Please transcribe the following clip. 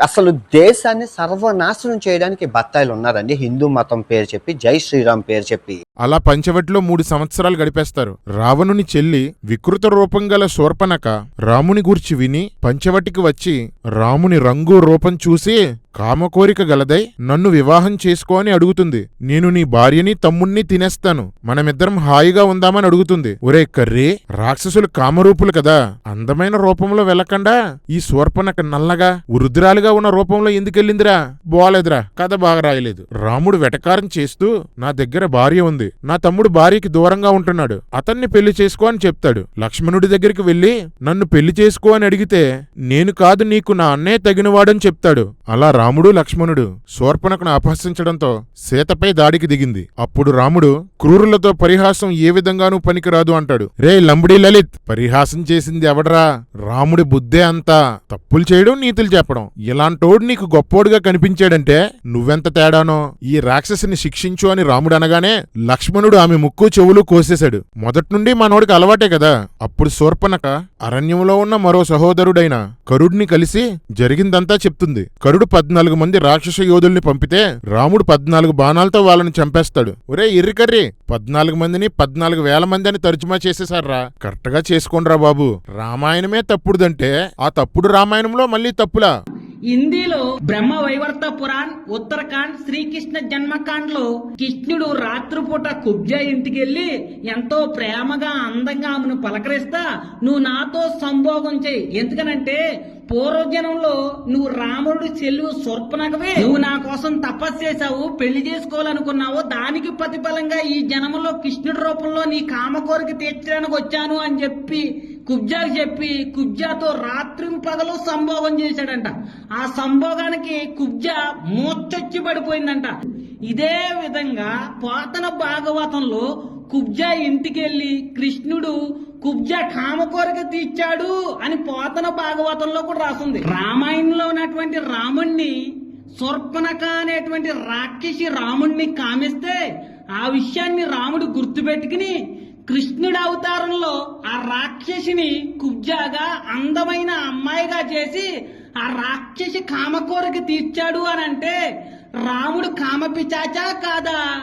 అసలు దేశాన్ని సర్వనాశనం చేయడానికి బత్తాయిలు ఉన్నారండి, హిందూ మతం పేరు చెప్పి, జై శ్రీరామ్ పేరు చెప్పి. అలా పంచవటిలో 3 సంవత్సరాలు గడిపేస్తారు. రావణుని చెల్లి వికృత రూపం గల శూర్పణఖ రాముని గూర్చి విని పంచవటికి వచ్చి రాముని రంగు రూపం చూసి కామకోరిక గలదై నన్ను వివాహం చేసుకో అని అడుగుతుంది. నేను నీ భార్యని తమ్ముణ్ణి తినేస్తాను, మనమిద్దరం హాయిగా ఉందామని అడుగుతుంది. ఒరే కర్రీ, రాక్షసులు కామరూపులు కదా, అందమైన రూపంలో వెళ్ళకుండా ఈ శూర్పణఖ నల్లగా వృద్ధురాలుగా ఉన్న రూపంలో ఎందుకెళ్ళిందిరా? బాలేదురా, కథ బాగా రాయలేదు. రాముడు వెటకారం చేస్తూ నా దగ్గర భార్య ఉంది, నా తమ్ముడు భార్యకి దూరంగా ఉంటున్నాడు, అతన్ని పెళ్లి చేసుకో అని చెప్తాడు. లక్ష్మణుడి దగ్గరికి వెళ్లి నన్ను పెళ్లి చేసుకో అని అడిగితే నేను కాదు, నీకు నా అన్నే తగినవాడని చెప్తాడు. అలా రాముడు లక్ష్మణుడు శూర్పణఖను అపహసించడంతో సీతపై దాడికి దిగింది. అప్పుడు రాముడు క్రూరులతో పరిహాసం ఏ విధంగానూ పనికిరాదు అంటాడు. రే లంబడి లలిత్, పరిహాసం చేసింది ఎవడరా? రాముడి బుద్ధే అంతా. తప్పులు చేయడం, నీతులు చెప్పడం. ఇలాంటోడు నీకు గొప్పోడుగా కనిపించాడంటే నువ్వెంత తేడానో. ఈ రాక్షసిని శిక్షించు అని రాముడు అనగానే లక్ష్మణుడు ఆమె ముక్కు చెవులు కోసేశాడు. మొదట్నుండి మనోడికి అలవాటే కదా. అప్పుడు శూర్పణఖ అరణ్యంలో ఉన్న మరో సహోదరుడైన కరుడిని కలిసి జరిగిందంతా చెప్తుంది. కరుడు 14 మంది రాక్షస యోధుల్ని పంపితే రాముడు 14 బాణాలతో వాళ్ళని చంపేస్తాడు. ఒరే ఎర్రికర్రి, 14 మందిని 14,000 మంది అని తర్జుమా చేసేశారా? కరెక్ట్ గా చేసుకోండ్రా బాబు. రామాయణమే తప్పుడుదంటే ఆ తప్పుడు రామాయణంలో మళ్ళీ తప్పులా? హిందీలో బ్రహ్మ వైవర్త పురాణ్, ఉత్తరకాండ్, శ్రీకృష్ణ జన్మకాండ్ లో కృష్ణుడు రాత్రిపూట కుబ్జా ఇంటికి వెళ్లి ఎంతో ప్రేమగా అందంగా ఆమెను పలకరిస్తా నువ్వు నాతో సంభోగం చేయి, ఎందుకనంటే పూర్వజనంలో నువ్వు రాముడు చెల్లి శూర్పణఖవే, నువ్వు నా కోసం తపస్సు చేశావు, పెళ్లి చేసుకోవాలనుకున్నావు, దానికి ప్రతిఫలంగా ఈ జనములో కృష్ణుడి రూపంలో నీ కామకోరిక తీర్చడానికి వచ్చాను అని చెప్పి కుబ్జాకి చెప్పి కుబ్జాతో రాత్రింపగలు సంభోగం చేశాడంట. ఆ సంభోగానికి కుబ్జా మూర్ఛొచ్చి పడిపోయిందంట. ఇదే విధంగా పోతన భాగవతంలో కుబ్జా ఇంటికెళ్లి కృష్ణుడు కుబ్జా కామకోరిక తీర్చాడు అని పోతన భాగవతంలో కూడా రాసింది. రామాయణంలో ఉన్నటువంటి రాముణ్ణి శూర్పణఖ అనేటువంటి రాక్షసి రాముణ్ణి కామిస్తే ఆ విషయాన్ని రాముడు గుర్తుపెట్టుకుని కృష్ణుడి అవతారంలో ఆ రాక్షసిని కుబ్జాగా అందమైన అమ్మాయిగా చేసి ఆ రాక్షసి కామకోరిక తీర్చాడు అని అంటే రాముడు కామపిశాచా కాదా?